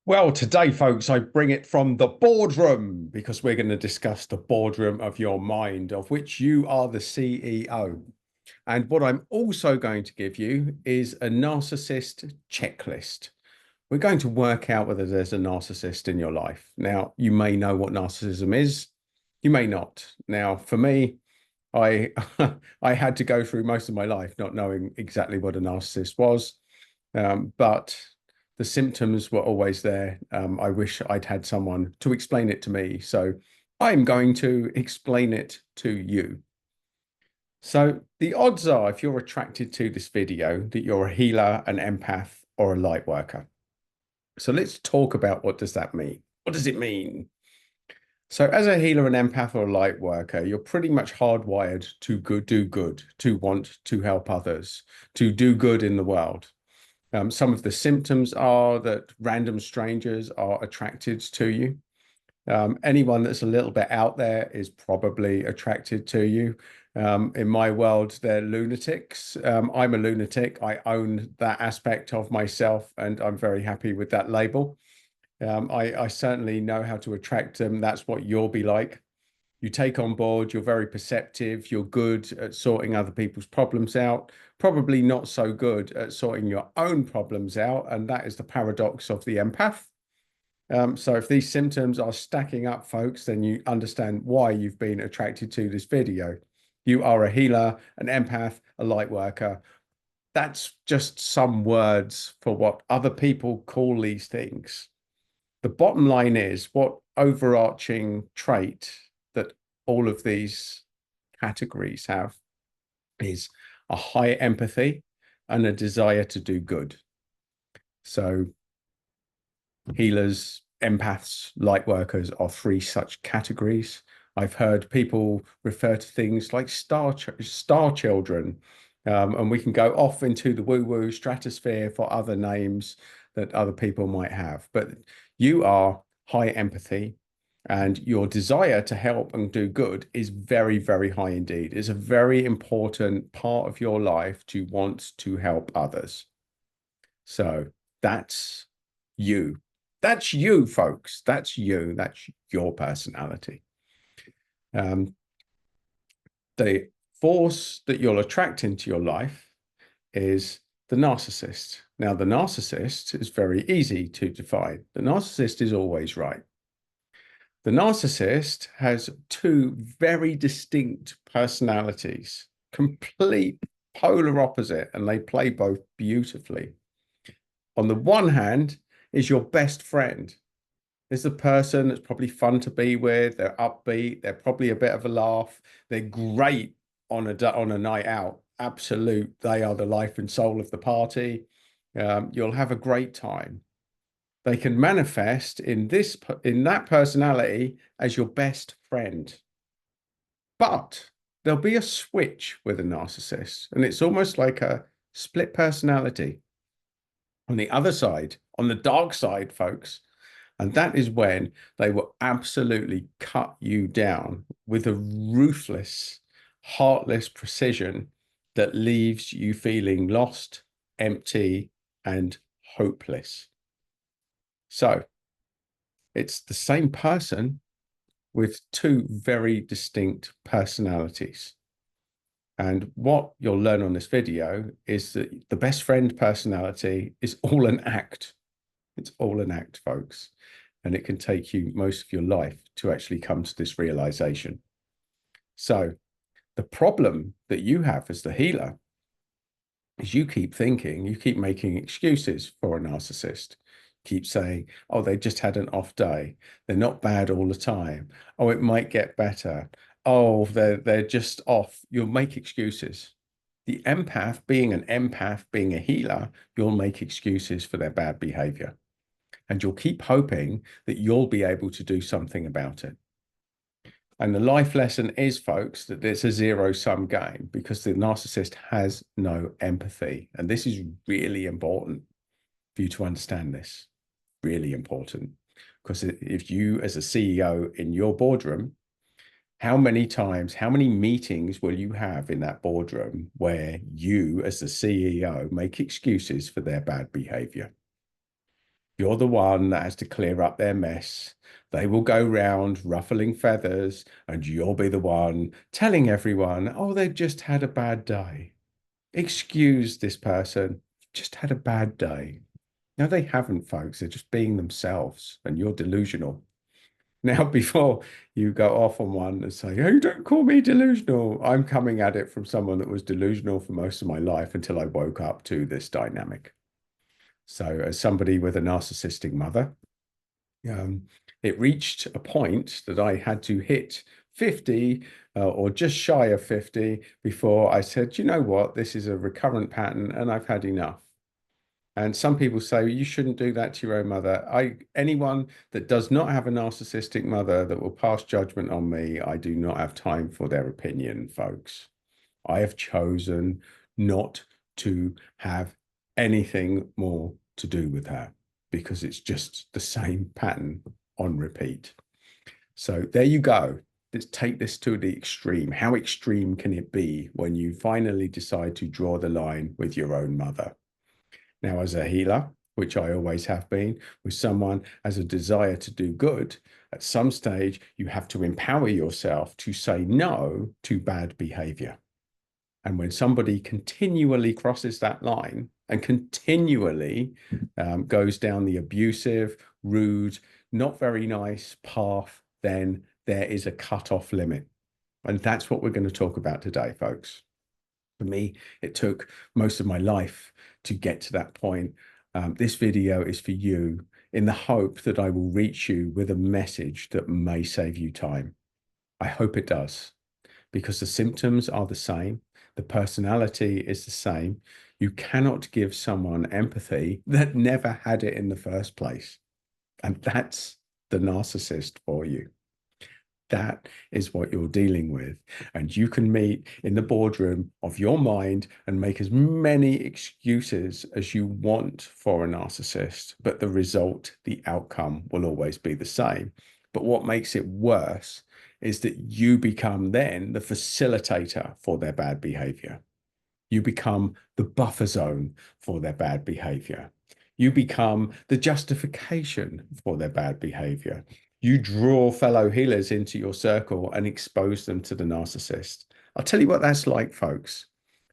Well, today, folks, I bring it from the boardroom because we're going to discuss the boardroom of your mind, of which you are the CEO. And what I'm also going to give you is a narcissist checklist. We're going to work out whether there's a narcissist in your life. Now, you may know what narcissism is. You may not. Now, for me, I I had to go through most of my life not knowing exactly what a narcissist was. But the symptoms were always there. I wish I'd had someone to explain it to me. So I'm going to explain it to you. So the odds are, if you're attracted to this video, that you're a healer, an empath, or a light worker. So let's talk about what does that mean? What does it mean? So as a healer, an empath, or a light worker, you're pretty much hardwired to do good, to want to help others, to do good in the world. Some of the symptoms are that random strangers are attracted to you. Anyone that's a little bit out there is probably attracted to you. In my world, they're lunatics. I'm a lunatic. I own that aspect of myself, and I'm very happy with that label. I certainly know how to attract them. That's what you'll be like. You take on board, you're very perceptive, you're good at sorting other people's problems out, probably not so good at sorting your own problems out. And that is the paradox of the empath. So if these symptoms are stacking up, folks, then you understand why you've been attracted to this video. You are a healer, an empath, a light worker. That's just some words for what other people call these things. The bottom line is, what overarching trait that all of these categories have is a high empathy and a desire to do good. So healers, empaths, light workers are three such categories. I've heard people refer to things like star children, and we can go off into the woo-woo stratosphere for other names that other people might have. But you are high empathy, and your desire to help and do good is very, very high indeed. It's a very important part of your life to want to help others. So that's you. That's you, folks. That's you. That's your personality. The force that you'll attract into your life is the narcissist. Now, the narcissist is very easy to define. The narcissist is always right. The narcissist has two very distinct personalities, complete polar opposite, and they play both beautifully. On the one hand is your best friend. Is the person that's probably fun to be with. They're upbeat. They're probably a bit of a laugh. They're great on a night out. Absolute. They are the life and soul of the party. You'll have a great time. They can manifest in that personality as your best friend. But there'll be a switch with a narcissist, and it's almost like a split personality. On the other side, on the dark side, folks, and that is when they will absolutely cut you down with a ruthless, heartless precision that leaves you feeling lost, empty, and hopeless. So it's the same person with two very distinct personalities. And what you'll learn on this video is that the best friend personality is all an act. It's all an act, folks. And it can take you most of your life to actually come to this realization. So the problem that you have as the healer is you keep thinking, you keep making excuses for a narcissist. Keep saying, oh, they just had an off day. They're not bad all the time. Oh, it might get better. Oh, they're just off. You'll make excuses. The empath, being an empath, being a healer, you'll make excuses for their bad behavior. And you'll keep hoping that you'll be able to do something about it. And the life lesson is, folks, that it's a zero-sum game because the narcissist has no empathy. And this is really important for you to understand this. Really important. Because if you, as a CEO in your boardroom, how many times, how many meetings will you have in that boardroom where you, as the CEO, make excuses for their bad behavior? You're the one that has to clear up their mess. They will go round ruffling feathers, and you'll be the one telling everyone, oh, they've just had a bad day. Excuse this person, just had a bad day. No, they haven't, folks. They're just being themselves, and you're delusional. Now, before you go off on one and say, oh, don't call me delusional, I'm coming at it from someone that was delusional for most of my life until I woke up to this dynamic. So, as somebody with a narcissistic mother, it reached a point that I had to hit 50 or just shy of 50 before I said, you know what, this is a recurrent pattern and I've had enough. And some people say you shouldn't do that to your own mother. Anyone that does not have a narcissistic mother that will pass judgment on me, I do not have time for their opinion, folks. I have chosen not to have anything more to do with her because it's just the same pattern on repeat. So there you go. Let's take this to the extreme. How extreme can it be when you finally decide to draw the line with your own mother? Now, as a healer, which I always have been, with someone has a desire to do good, at some stage, you have to empower yourself to say no to bad behavior. And when somebody continually crosses that line and continually goes down the abusive, rude, not very nice path, then there is a cut-off limit. And that's what we're going to talk about today, folks. For me, it took most of my life to get to that point. This video is for you in the hope that I will reach you with a message that may save you time. I hope it does, because the symptoms are the same. The personality is the same. You cannot give someone empathy that never had it in the first place. And that's the narcissist for you. That is what you're dealing with. And you can meet in the boardroom of your mind and make as many excuses as you want for a narcissist, but the result, the outcome will always be the same. But what makes it worse is that you become then the facilitator for their bad behavior. You become the buffer zone for their bad behavior. You become the justification for their bad behavior. You draw fellow healers into your circle and expose them to the narcissist. I'll tell you what that's like, folks.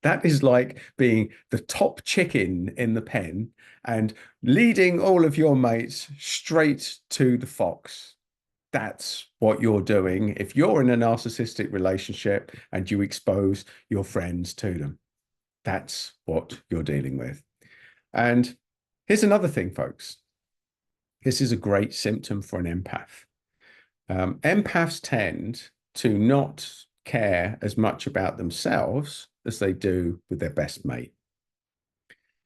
That is like being the top chicken in the pen and leading all of your mates straight to the fox. That's what you're doing if you're in a narcissistic relationship and you expose your friends to them. That's what you're dealing with. And here's another thing, folks. This is a great symptom for an empath. Empaths tend to not care as much about themselves as they do with their best mate.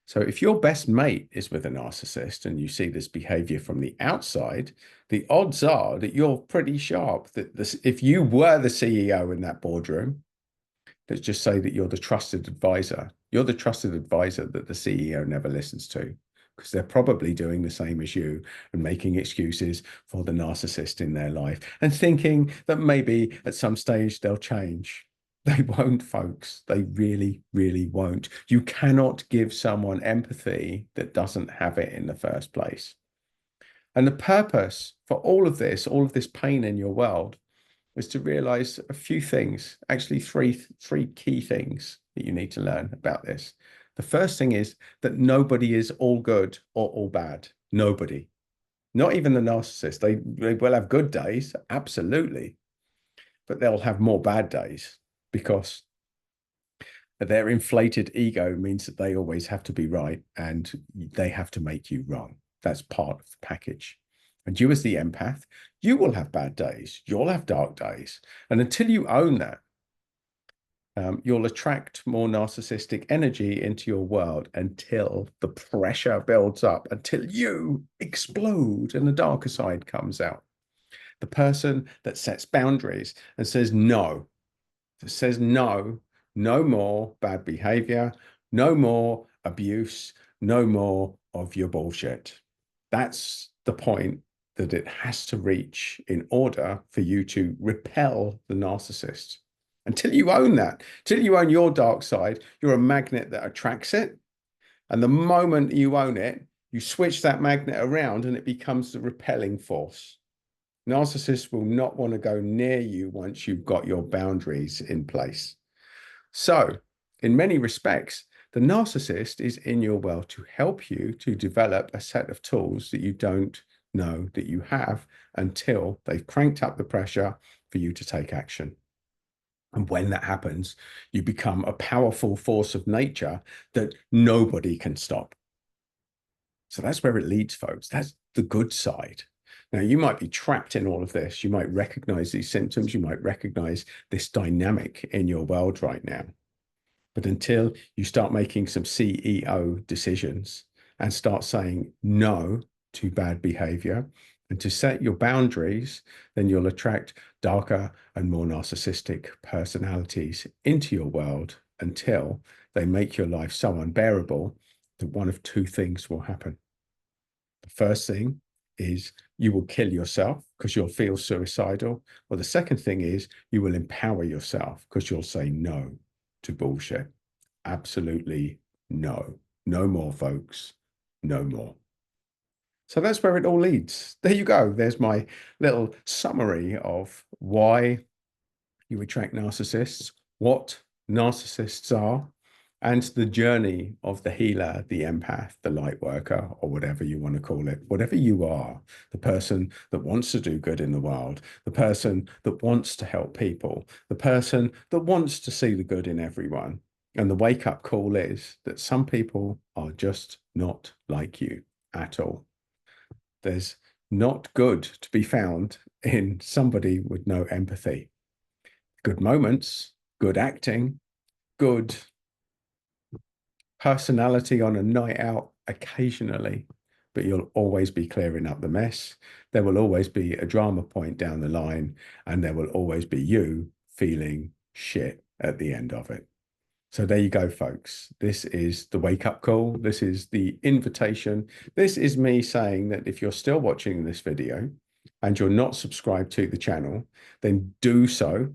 So if your best mate is with a narcissist and you see this behavior from the outside, the odds are that you're pretty sharp. That if you were the CEO in that boardroom, let's just say that you're the trusted advisor. You're the trusted advisor that the CEO never listens to, because they're probably doing the same as you and making excuses for the narcissist in their life and thinking that maybe at some stage they'll change. They won't, folks. They really, really won't. You cannot give someone empathy that doesn't have it in the first place. And the purpose for all of this pain in your world, is to realize a few things, actually three key things that you need to learn about this. The first thing is that nobody is all good or all bad. Nobody, not even the narcissist. They will have good days, absolutely, but they'll have more bad days because their inflated ego means that they always have to be right and they have to make you wrong. That's part of the package. And you as the empath, you will have bad days. You'll have dark days. And until you own that, you'll attract more narcissistic energy into your world until the pressure builds up, until you explode and the darker side comes out. The person that sets boundaries and says no, no more bad behavior, no more abuse, no more of your bullshit. That's the point that it has to reach in order for you to repel the narcissist. Until you own that, till you own your dark side, you're a magnet that attracts it. And the moment you own it, You switch that magnet around and it becomes the repelling force. Narcissists will not want to go near you once you've got your boundaries in place. So, in many respects, the narcissist is in your world to help you to develop a set of tools that you don't know that you have until they've cranked up the pressure for you to take action. And when that happens, you become a powerful force of nature that nobody can stop. So that's where it leads, folks. That's the good side. Now, you might be trapped in all of this. You might recognize these symptoms. You might recognize this dynamic in your world right now. But until you start making some CEO decisions and start saying no to bad behavior and to set your boundaries, then you'll attract darker and more narcissistic personalities into your world until they make your life so unbearable that one of two things will happen. The first thing is you will kill yourself because you'll feel suicidal. Or the second thing is you will empower yourself because you'll say no to bullshit. Absolutely no. No more, folks. No more. So that's where it all leads. There you go. There's my little summary of why you attract narcissists, what narcissists are, and the journey of the healer, the empath, the light worker, or whatever you want to call it, whatever you are, the person that wants to do good in the world, the person that wants to help people, the person that wants to see the good in everyone. And the wake-up call is that some people are just not like you at all. There's not good to be found in somebody with no empathy. Good moments, good acting, good personality on a night out occasionally, but you'll always be clearing up the mess. There will always be a drama point down the line, and there will always be you feeling shit at the end of it. So there you go, folks. This is the wake-up call. This is the invitation. This is me saying that if you're still watching this video and you're not subscribed to the channel, then do so.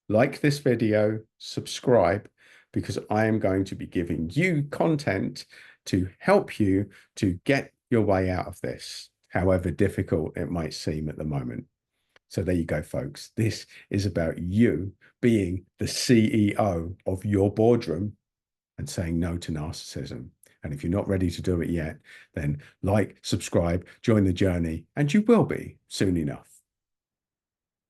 Like this video, subscribe, because I am going to be giving you content to help you to get your way out of this, however difficult it might seem at the moment. So there you go, folks. This is about you being the CEO of your boardroom and saying no to narcissism. And if you're not ready to do it yet, then like, subscribe, join the journey, and you will be soon enough.